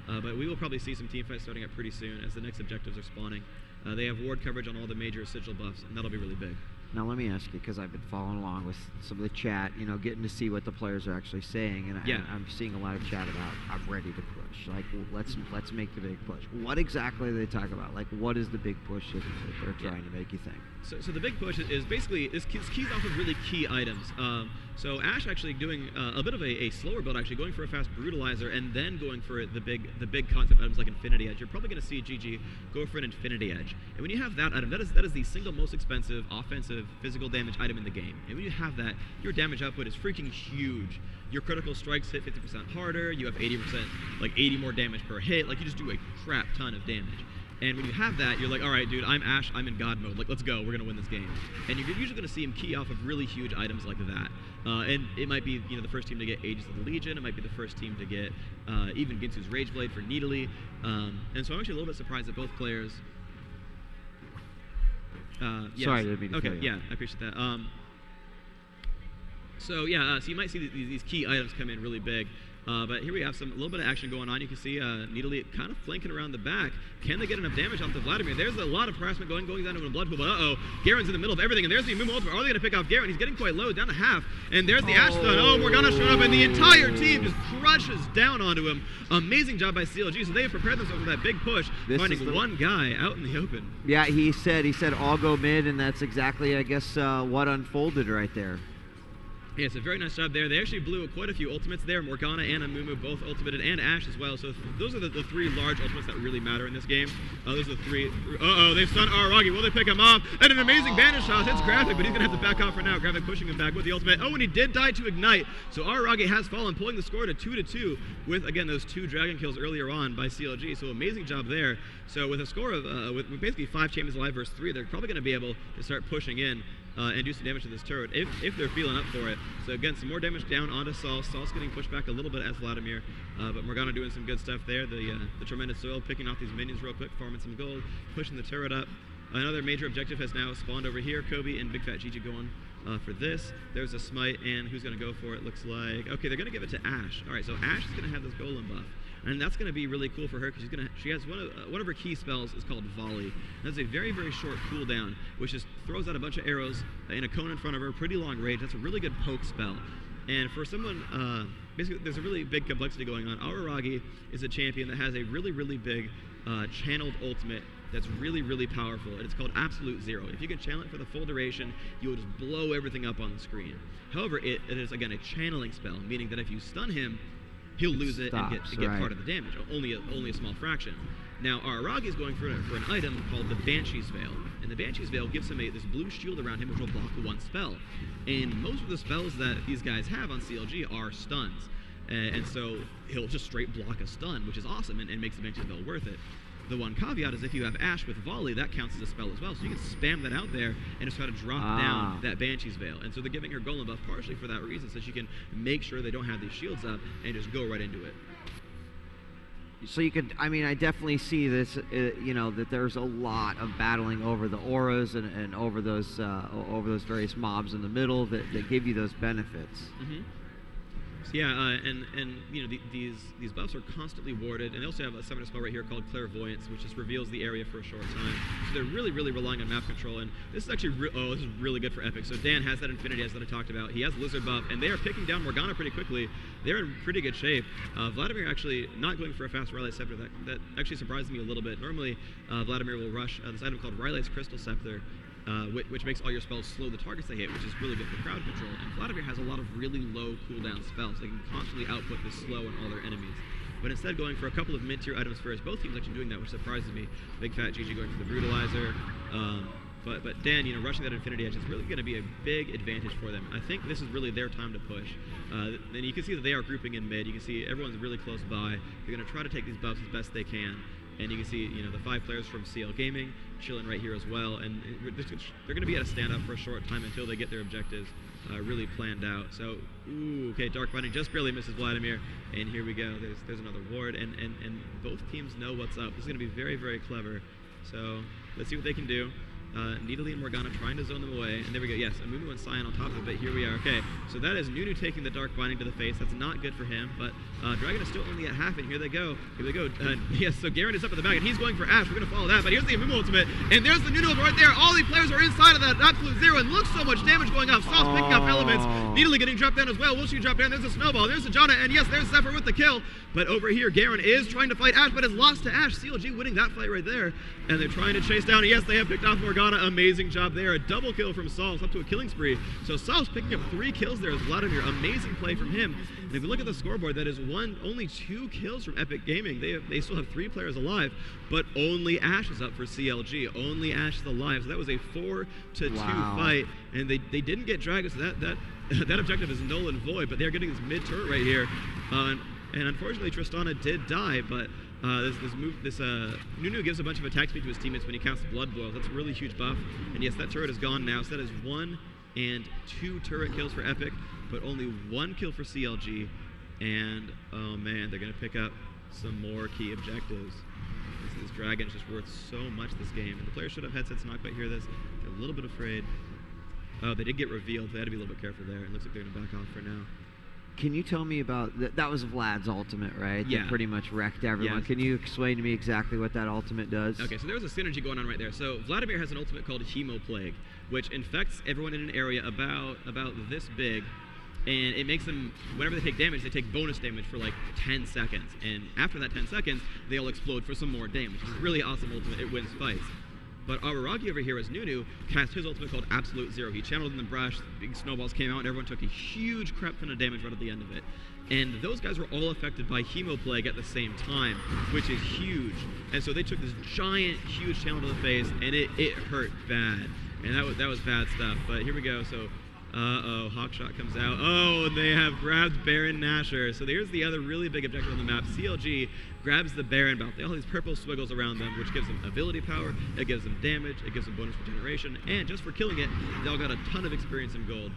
But we will probably see some team fights starting up pretty soon as the next objectives are spawning. They have ward coverage on all the major sigil buffs, and that'll be really big. Now let me ask you, because I've been following along with some of the chat, getting to see what the players are actually saying, and I'm seeing a lot of chat about I'm ready to push. Like, let's make the big push. What exactly do they talk about? Like, what is the big push that they're trying to make you think? So the big push is basically is keys off of really key items. So Ashe actually doing a bit of a slower build, actually going for a fast brutalizer and then going for the big concept items like Infinity Edge. You're probably going to see GG go for an Infinity Edge, and when you have that item, that is the single most expensive offensive physical damage item in the game. And when you have that, your damage output is freaking huge. Your critical strikes hit 50% harder. You have 80%, like 80 more damage per hit. Like, you just do a crap ton of damage. And when you have that, you're like, all right, dude, I'm Ashe, I'm in God mode. Like, let's go, we're gonna win this game. And you're usually gonna see him key off of really huge items like that. And it might be, the first team to get Aegis of the Legion. It might be the first team to get even Ginsu's Rageblade for Nidalee. And so I'm actually a little bit surprised that both players. Yes. Sorry, I didn't mean to Okay, yeah, I appreciate that. So you might see these key items come in really big. But here we have a little bit of action going on. You can see Nidalee kind of flanking around the back. Can they get enough damage off the Vladimir? There's a lot of harassment going down to a blood pool, but Garen's in the middle of everything, and there's the Amumu ultimate. Are they going to pick off Garen? He's getting quite low, down to half, and there's the Ashe stun. Oh, Morgana showing up, and the entire team just crushes down onto him. Amazing job by CLG, so they have prepared themselves for that big push, finding one guy out in the open. Yeah, he said all go mid, and that's exactly, I guess, what unfolded right there. Yeah, it's a very nice job there. They actually blew quite a few ultimates there. Morgana and Amumu both ultimated, and Ashe as well. So those are the three large ultimates that really matter in this game. Those are the three. They've stunned Araragi. Will they pick him off? And an amazing banish shot. It's Graphic, but he's going to have to back off for now. Graphic pushing him back with the ultimate. Oh, and he did die to Ignite. So Araragi has fallen, pulling the score to 2-2 with, again, those 2 dragon kills earlier on by CLG. So amazing job there. So with a score of, with basically 5 champions alive versus 3, they're probably going to be able to start pushing in and do some damage to this turret if they're feeling up for it. So again, some more damage down onto Saul. Saul's getting pushed back a little bit as Vladimir, but Morgana doing some good stuff there. The tremendous soil, picking off these minions real quick, farming some gold, pushing the turret up. Another major objective has now spawned over here. Kobe and Big Fat Gigi going for this. There's a smite, and who's going to go for it? Looks like, okay, they're going to give it to Ashe. All right, so Ashe is going to have this golem buff. And that's going to be really cool for her because she has one of her key spells is called Volley. That's a very, very short cooldown, which just throws out a bunch of arrows in a cone in front of her, pretty long range. That's a really good poke spell. And for someone, basically, there's a really big complexity going on. Araragi is a champion that has a really, really big channeled ultimate that's really, really powerful, and it's called Absolute Zero. If you can channel it for the full duration, you will just blow everything up on the screen. However, it is, again, a channeling spell, meaning that if you stun him, he'll lose it and get part of the damage, only a small fraction. Now, Araragi is going for an item called the Banshee's Veil, and the Banshee's Veil gives him this blue shield around him which will block one spell. And most of the spells that these guys have on CLG are stuns, and so he'll just straight block a stun, which is awesome and makes the Banshee's Veil worth it. The one caveat is if you have Ashe with Volley, that counts as a spell as well. So you can spam that out there and just try to drop down that Banshee's Veil. And so they're giving her Golem buff partially for that reason, so she can make sure they don't have these shields up and just go right into it. So you could, I mean, I definitely see this, that there's a lot of battling over the auras and over those various mobs in the middle that give you those benefits. Mm-hmm. So yeah, these buffs are constantly warded, and they also have a summoner spell right here called Clairvoyance, which just reveals the area for a short time. So they're really, really relying on map control, and this is actually this is really good for Epic. So Dan has that Infinity Edge that I talked about. He has Lizard buff, and they are picking down Morgana pretty quickly. They're in pretty good shape. Vladimir actually not going for a fast Rylai's Scepter. That actually surprised me a little bit. Normally, Vladimir will rush this item called Rylai's Crystal Scepter, which makes all your spells slow the targets they hit, which is really good for crowd control. And Vladimir has a lot of really low cooldown spells. They can constantly output this slow on all their enemies. But instead going for a couple of mid-tier items first. Both teams actually doing that, which surprises me. Big Fat GG going for the Brutalizer. But Dan, rushing that Infinity Edge is really going to be a big advantage for them. I think this is really their time to push. And you can see that they are grouping in mid. You can see everyone's really close by. They're going to try to take these buffs as best they can. And you can see, the 5 players from CL Gaming chilling right here as well. And they're going to be at a stand-up for a short time until they get their objectives really planned out. So, okay, Dark Binding just barely misses Vladimir. And here we go. There's another ward. And both teams know what's up. This is going to be very, very clever. So let's see what they can do. Nidalee and Morgana trying to zone them away. And there we go. Yes, Amumu and Sion on top of it, but here we are. Okay, so that is Nunu taking the Dark Binding to the face. That's not good for him, but Dragon is still only at half, and here they go. Here they go. Yes, so Garen is up at the back, and he's going for Ashe. We're going to follow that, but here's the Amumu ultimate, and there's the Nunu right there. All the players are inside of that absolute zero, and look so much damage going off. Sauce picking up elements. Nidalee getting dropped down as well. Will she drop down? There's a snowball. There's a Janna, and yes, there's Zephyr with the kill. But over here, Garen is trying to fight Ashe, but has lost to Ashe. CLG winning that fight right there. And they're trying to chase down. And yes, they have picked off Morgana. Amazing job there. A double kill from Sauce, up to a killing spree. So Sauce picking up 3 kills there as Vladimir. Amazing play from him. And if you look at the scoreboard, that is only 2 kills from Epic Gaming. They still have 3 players alive, but only Ashe is up for CLG. Only Ashe is alive. So that was a 4-2 fight. And they didn't get Dragon, so that objective is null and void, but they're getting this mid turret right here. And unfortunately, Tristana did die, but Nunu gives a bunch of attack speed to his teammates when he casts Blood Boils. That's a really huge buff. And yes, that turret is gone now. So that is 1 and 2 turret kills for Epic, but only 1 kill for CLG. And oh man, they're going to pick up some more key objectives. This Dragon is just worth so much this game. And the players should have headsets, not quite hear this. They're a little bit afraid. Oh, they did get revealed. They had to be a little bit careful there. It looks like they're going to back off for now. Can you tell me about that? Was Vlad's ultimate, right? Yeah. That pretty much wrecked everyone. Yes. Can you explain to me exactly what that ultimate does? Okay, so there was a synergy going on right there. So Vladimir has an ultimate called Hemo Plague, which infects everyone in an area about this big, and it makes them, whenever they take damage, they take bonus damage for like 10 seconds. And after that 10 seconds, they all explode for some more damage. It's a really awesome ultimate. It wins fights. But Araragi over here, as Nunu, cast his ultimate called Absolute Zero. He channeled in the brush, big snowballs came out, and everyone took a huge crap ton of damage right at the end of it. And those guys were all affected by Hemo Plague at the same time, which is huge. And so they took this giant, huge channel to the face, and it hurt bad. And that was bad stuff. But here we go. So, Hawkshot comes out. Oh, and they have grabbed Baron Nashor. So here's the other really big objective on the map. CLG grabs the Baron belt. They all these purple squiggles around them, which gives them ability power, it gives them damage, it gives them bonus regeneration, and just for killing it, they all got a ton of experience in gold.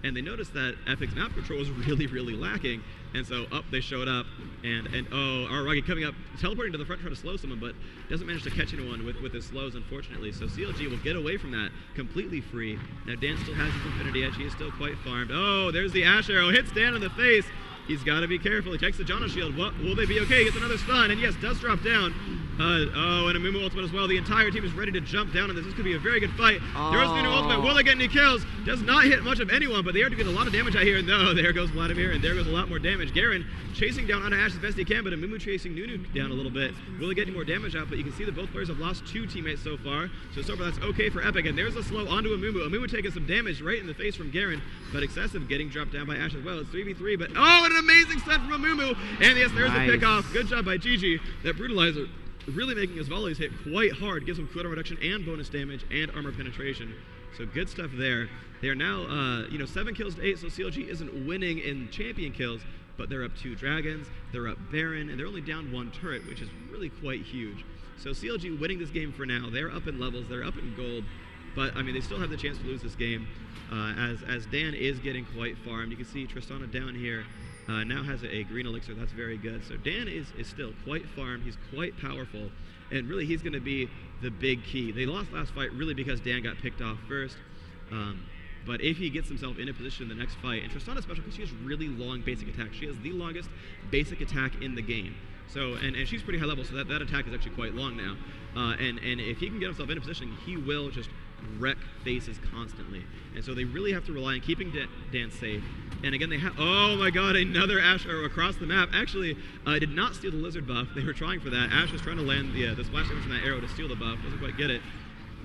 And they noticed that Epic's map control was really, really lacking, and so up they showed up, and oh, Araragi coming up, teleporting to the front trying to slow someone, but doesn't manage to catch anyone with his slows, unfortunately. So CLG will get away from that completely free. Now Dan still has his Infinity Edge, he is still quite farmed. Oh, there's the Ashe arrow, hits Dan in the face. He's got to be careful. He checks the Janna shield. What, will they be okay? He gets another stun, and yes, does drop down. Oh, and a Mumu ultimate as well. The entire team is ready to jump down on this. This could be a very good fight. There's the new ultimate. Will they get any kills? Does not hit much of anyone, but they are doing a lot of damage out here. No, there goes Vladimir, and there goes a lot more damage. Garen chasing down Anna Ashe as best he can, but a Mumu chasing Nunu down a little bit. Will they get any more damage out? But you can see that both players have lost 2 teammates so far. So far that's okay for Epic. And there's a slow onto a Mumu. A Mumu taking some damage right in the face from Garen, but excessive getting dropped down by Ashe as well. It's 3v3, but oh, an amazing stun from a Mumu. And yes, there's the pick off. Good job by GG. That Brutalizer really making his volleys hit quite hard, gives him cooldown reduction and bonus damage and armor penetration. So good stuff there. They are now, 7 kills to 8, so CLG isn't winning in champion kills, but they're up 2 dragons, they're up Baron, and they're only down 1 turret, which is really quite huge. So CLG winning this game for now. They're up in levels, they're up in gold, but I mean, they still have the chance to lose this game, as Dan is getting quite farmed. You can see Tristana down here. Now has a green elixir. That's very good. So Dan is still quite farmed. He's quite powerful. And really, he's going to be the big key. They lost last fight really because Dan got picked off first. But if he gets himself in a position in the next fight, and Tristana's special because she has really long basic attack. She has the longest basic attack in the game. So, and she's pretty high level, so that attack is actually quite long now. And if he can get himself in a position, he will just wreck faces constantly. And so they really have to rely on keeping Dan safe. And again, they have, oh my god, another Ashe arrow across the map. Actually, did not steal the lizard buff. They were trying for that. Ashe was trying to land the splash damage from that arrow to steal the buff. Doesn't quite get it.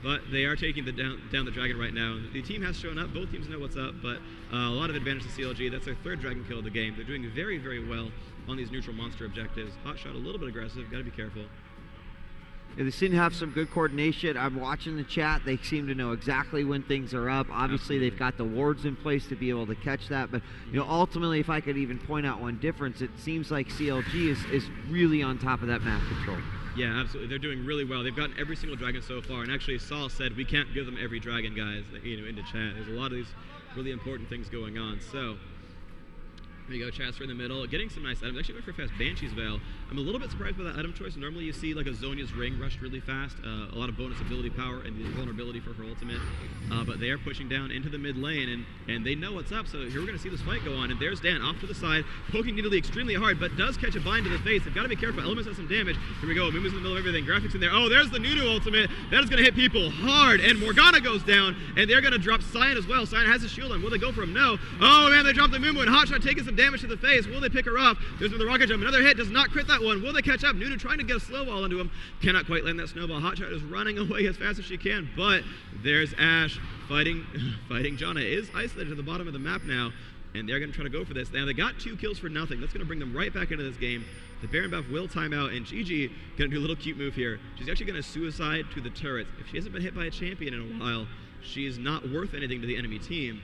But they are taking down the dragon right now. The team has shown up. Both teams know what's up, but a lot of advantage to CLG. That's their 3rd dragon kill of the game. They're doing very, very well on these neutral monster objectives. Hotshot a little bit aggressive. Got to be careful. Yeah, they seem to have some good coordination. I'm watching the chat. They seem to know exactly when things are up. Obviously, they've got the wards in place to be able to catch that. But ultimately, if I could even point out one difference, it seems like CLG is really on top of that map control. Yeah, absolutely. They're doing really well. They've gotten every single dragon so far. And actually, Saul said we can't give them every dragon, guys. Into chat. There's a lot of these really important things going on. So There you go, Chaster in the middle, getting some nice items. Actually went for fast Banshee's Veil. I'm a little bit surprised by that item choice. Normally you see like a Zhonya's Ring rushed really fast, a lot of bonus ability power and the vulnerability for her ultimate. But they are pushing down into the mid lane, and they know what's up. So here we're going to see this fight go on. And there's Dan off to the side, poking Nidalee extremely hard, but does catch a bind to the face. They've got to be careful. Elements has some damage. Here we go. Mumu's in the middle of everything. Graphics in there. Oh, there's the Nunu ultimate. That is going to hit people hard. And Morgana goes down, and they're going to drop Cyan as well. Cyan has a shield on. Will they go for him? No. Oh, man, they dropped the Mumu, and Hotshot taking some damage to the face. Will they pick her off? There's the rocket jump. Another hit. Does not crit that one. Will they catch up? Nunu trying to get a slow wall into him. Cannot quite land that snowball. Hotshot is running away as fast as she can, but there's Ashe fighting Janna. Is isolated to the bottom of the map now, and they're going to try to go for this. Now, they got 2 kills for nothing. That's going to bring them right back into this game. The Baron buff will time out, and GG going to do a little cute move here. She's actually going to suicide to the turrets. If she hasn't been hit by a champion in a while, she is not worth anything to the enemy team.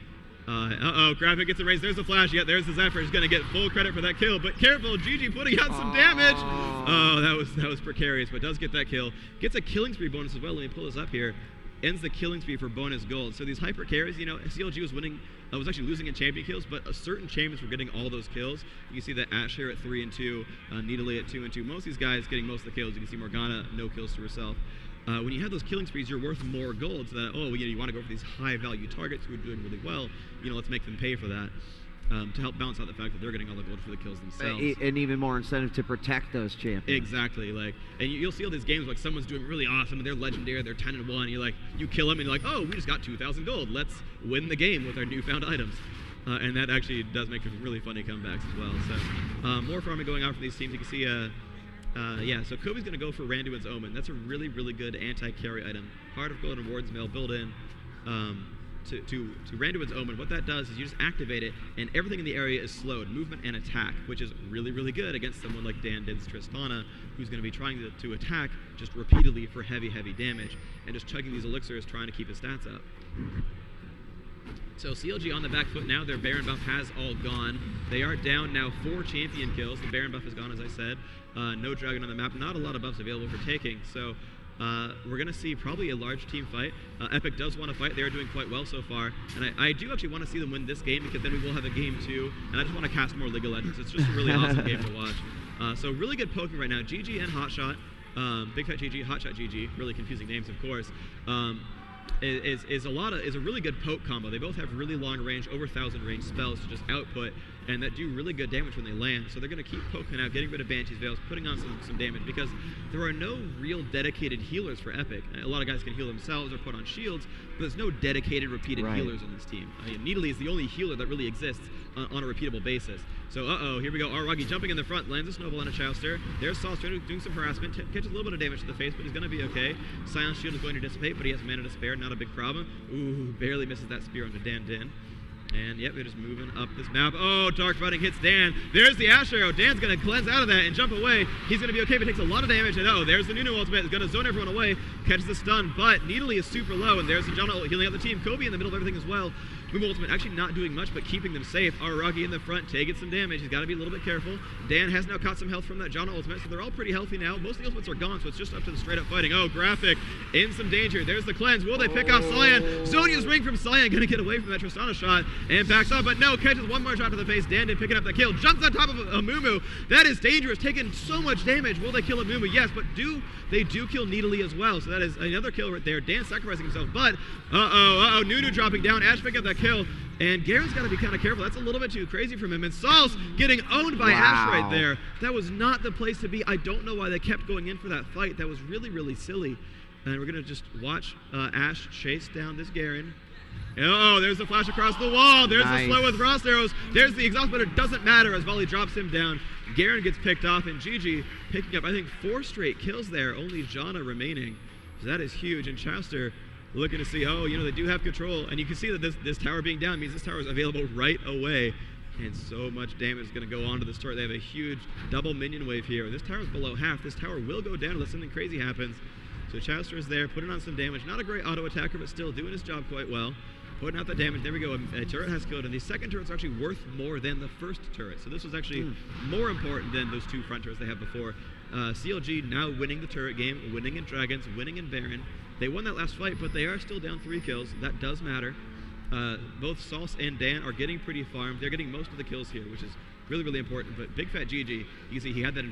Graphic gets erased. There's the flash. Yeah, there's the Zephyr. He's going to get full credit for that kill. But careful, GG putting out some damage. Oh, that was precarious, but does get that kill. Gets a killing spree bonus as well. Let me pull this up here. Ends the killing spree for bonus gold. So these hyper carries, CLG was winning, was actually losing in champion kills, but certain champions were getting all those kills. You can see that Ashe here at 3 and 2, Nidalee at 2 and 2. Most of these guys getting most of the kills. You can see Morgana, no kills to herself. When you have those killing sprees, you're worth more gold. So that, you want to go for these high value targets who are doing really well. Let's make them pay for that. To help balance out the fact that they're getting all the gold for the kills themselves. And even more incentive to protect those champions. Exactly. And you'll see all these games like someone's doing really awesome and they're legendary, they're 10 and 1. You kill them and you're like, oh, we just got 2,000 gold. Let's win the game with our newfound items. And that actually does make for really funny comebacks as well. So more farming going out for these teams. You can see, so Kobe's going to go for Randuin's Omen. That's a really, really good anti-carry item. Heart of Gold and Warden's Mail built in. To Randuin's Omen, what that does is you just activate it, and everything in the area is slowed, movement and attack, which is really, really good against someone like Dan Din's Tristana, who's going to be trying to attack just repeatedly for heavy, heavy damage, and just chugging these elixirs, trying to keep his stats up. So CLG on the back foot now. Their Baron buff has all gone. They are down now 4 champion kills. The Baron buff is gone, as I said. No dragon on the map. Not a lot of buffs available for taking. So we're going to see probably a large team fight. Epic does want to fight. They're doing quite well so far. And I do actually want to see them win this game because then we will have a game 2. And I just want to cast more League of Legends. It's just a really awesome game to watch. So really good poking right now. GG and Hotshot. Big Fat GG, Hotshot GG. Really confusing names, of course. Is a really good poke combo. They both have really long range, over 1,000 range spells to just output, and that do really good damage when they land. So they're going to keep poking out, getting rid of Banshee's Veils, putting on some damage, because there are no real dedicated healers for Epic. A lot of guys can heal themselves or put on shields, but there's no dedicated repeated healers on this team. Nidalee is the only healer that really exists on a repeatable basis. So here we go. Aragi jumping in the front, lands a snowball on a Chouster. There's Sauce doing some harassment, catches a little bit of damage to the face, but he's going to be okay. Silence Shield is going to dissipate, but he has mana to spare, not a big problem. Ooh, barely misses that spear onto Dan Din. And yep, they're just moving up this map. Oh, Dark Fighting hits Dan. There's the Ashe arrow. Dan's going to cleanse out of that and jump away. He's going to be okay, but takes a lot of damage. And there's the Nunu ultimate. He's going to zone everyone away. Catches the stun, but Nidalee is super low. And there's the Janna healing out the team. Kobe in the middle of everything as well. Mumu ultimate actually not doing much, but keeping them safe. Aragi in the front, taking some damage. He's got to be a little bit careful. Dan has now caught some health from that Janna ultimate, so they're all pretty healthy now. Most of the ultimates are gone, so it's just up to the straight up fighting. Oh, Graphic in some danger. There's the cleanse. Will they pick off Cyan? Zhonya's ring from Cyan, going to get away from that Tristana shot and backs off, but no, catches one more shot to the face. Dan Din picking up the kill. Jumps on top of a Mumu. That is dangerous, taking so much damage. Will they kill a Mumu? Yes, but they do kill Nidalee as well, so that is another kill right there. Dan sacrificing himself, but Nunu dropping down. Ashe picking up that kill. And Garen's got to be kind of careful. That's a little bit too crazy from him. And Sauce getting owned by Ashe right there. That was not the place to be. I don't know why they kept going in for that fight. That was really, really silly. And we're going to just watch Ashe chase down this Garen. Oh, there's the flash across the wall. There's the slow with frost arrows. There's the exhaust, but it doesn't matter as Volley drops him down. Garen gets picked off, and GG picking up, I think, 4 straight kills there. Only Janna remaining. So that is huge. And Chouster looking to see, they do have control. And you can see that this tower being down means this tower is available right away. And so much damage is going to go onto this turret. They have a huge double minion wave here. This tower is below half. This tower will go down unless something crazy happens. So Chouster is there, putting on some damage. Not a great auto attacker, but still doing his job quite well. Putting out the damage. There we go. A turret has killed, and the second turret's actually worth more than the first turret. So this was actually more important than those 2 front turrets they had before. CLG now winning the turret game, winning in Dragons, winning in Baron. They won that last fight, but they are still down 3 kills. That does matter. Both Sauce and Dan are getting pretty farmed. They're getting most of the kills here, which is really, really important. But Big Fat Gigi, you can see he had that